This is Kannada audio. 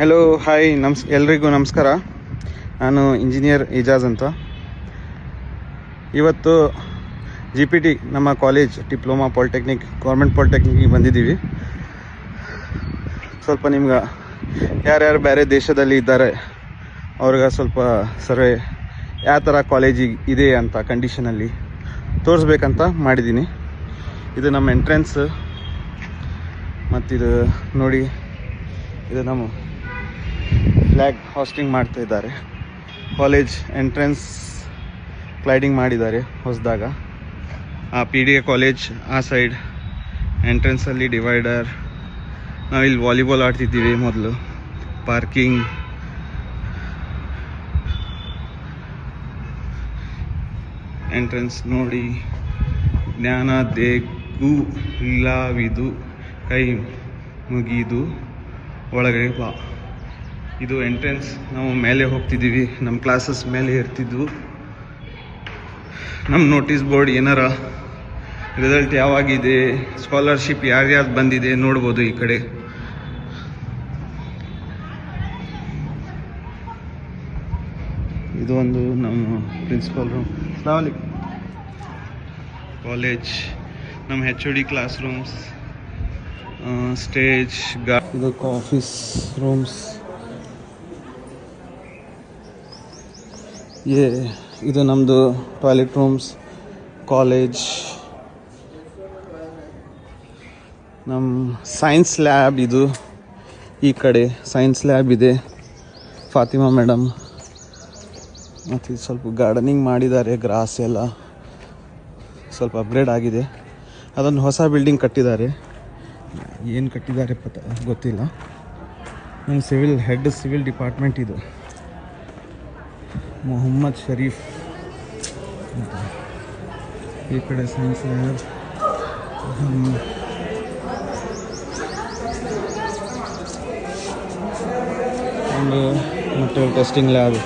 ಹಲೋ ಹಾಯ್ ಎಲ್ರಿಗೂ ನಮಸ್ಕಾರ. ನಾನು ಇಂಜಿನಿಯರ್ ಏಜಾಜ್ ಅಂತ. ಇವತ್ತು GPT ನಮ್ಮ ಕಾಲೇಜ್ ಡಿಪ್ಲೊಮಾ ಪಾಲಿಟೆಕ್ನಿಕ್ ಗೌರ್ಮೆಂಟ್ ಪಾಲಿಟೆಕ್ನಿಕ್ಗೆ ಬಂದಿದ್ದೀವಿ. ಸ್ವಲ್ಪ ನಿಮ್ಗೆ ಯಾರ್ಯಾರು ಬೇರೆ ದೇಶದಲ್ಲಿ ಇದ್ದಾರೆ ಅವ್ರಿಗೆ ಸ್ವಲ್ಪ ಸರ್ವೆ ಯಾವ ಥರ ಕಾಲೇಜಿಗೆ ಇದೆ ಅಂತ ಕಂಡೀಷನಲ್ಲಿ ತೋರಿಸ್ಬೇಕಂತ ಮಾಡಿದ್ದೀನಿ. ಇದು ನಮ್ಮ ಎಂಟ್ರೆನ್ಸ್. ಮತ್ತಿದು ನೋಡಿ, ಇದು ನಮ್ಮ ಫ್ಲ್ಯಾಗ್ ಹಾಸ್ಟಿಂಗ್ ಮಾಡ್ತಾ ಇದ್ದಾರೆ. ಕಾಲೇಜ್ ಎಂಟ್ರೆನ್ಸ್ ಕ್ಲೈಡಿಂಗ್ ಮಾಡಿದ್ದಾರೆ ಹೊಸದಾಗ. ಆ PDA ಕಾಲೇಜ್ ಆ ಸೈಡ್ ಎಂಟ್ರೆನ್ಸಲ್ಲಿ ಡಿವೈಡರ್. ನಾವಿಲ್ಲಿ ವಾಲಿಬಾಲ್ ಆಡ್ತಿದ್ದೀವಿ ಮೊದಲು. ಪಾರ್ಕಿಂಗ್, ಎಂಟ್ರೆನ್ಸ್ ನೋಡಿ. ಜ್ಞಾನ ದೇಗು ಇಲ್ಲವಿದು ಕೈ ಮುಗಿದು ಒಳಗಡೆ ಬಾ. ಇದು ಎಂಟ್ರೆನ್ಸ್. ನಾವು ಮೇಲೆ ಹೋಗ್ತಿದ್ದೀವಿ. ನಮ್ಮ ಕ್ಲಾಸಸ್ ಮೇಲೆ ಇರ್ತಿದ್ವು. ನಮ್ಮ ನೋಟಿಸ್ ಬೋರ್ಡ್ ಏನಾರ ರಿಸಲ್ಟ್ ಯಾವಾಗಿದೆ, ಸ್ಕಾಲರ್ಶಿಪ್ ಯಾರ್ಯಾರು ಬಂದಿದೆ ನೋಡ್ಬೋದು ಈ ಕಡೆ. ಇದು ಒಂದು ನಮ್ಮ ಪ್ರಿನ್ಸಿಪಲ್ ರೂಮ್. ಕಾಲೇಜ್ ನಮ್ಮ HOD ಕ್ಲಾಸ್ ರೂಮ್ಸ್, ಸ್ಟೇಜ್, ಇದು ಆಫೀಸ್ ರೂಮ್ಸ್. ಇದು ನಮ್ಮದು ಟಾಯ್ಲೆಟ್ ರೂಮ್ಸ್. ಕಾಲೇಜ್ ನಮ್ಮ ಸೈನ್ಸ್ ಲ್ಯಾಬ್. ಇದು ಈ ಕಡೆ ಸೈನ್ಸ್ ಲ್ಯಾಬ್ ಇದೆ. ಫಾತಿಮಾ ಮೇಡಮ್. ಮತ್ತು ಸ್ವಲ್ಪ ಗಾರ್ಡನಿಂಗ್ ಮಾಡಿದ್ದಾರೆ. ಗ್ರಾಸ್ ಎಲ್ಲ ಸ್ವಲ್ಪ ಅಪ್ಗ್ರೇಡ್ ಆಗಿದೆ. ಅದೊಂದು ಹೊಸ ಬಿಲ್ಡಿಂಗ್ ಕಟ್ಟಿದ್ದಾರೆ. ಏನು ಕಟ್ಟಿದ್ದಾರೆ ಗೊತ್ತಿಲ್ಲ. ನಮ್ಮ ಸಿವಿಲ್ ಡಿಪಾರ್ಟ್ಮೆಂಟ್ ಇದು. ಮೊಹಮ್ಮದ್ ಶರೀಫ್. ಈ ಕಡೆ ಸೈನ್ಸ್ ಲ್ಯಾಬ್. ಒಂದು ಮತ್ತು ಟೆಸ್ಟಿಂಗ್ ಲ್ಯಾಬ್.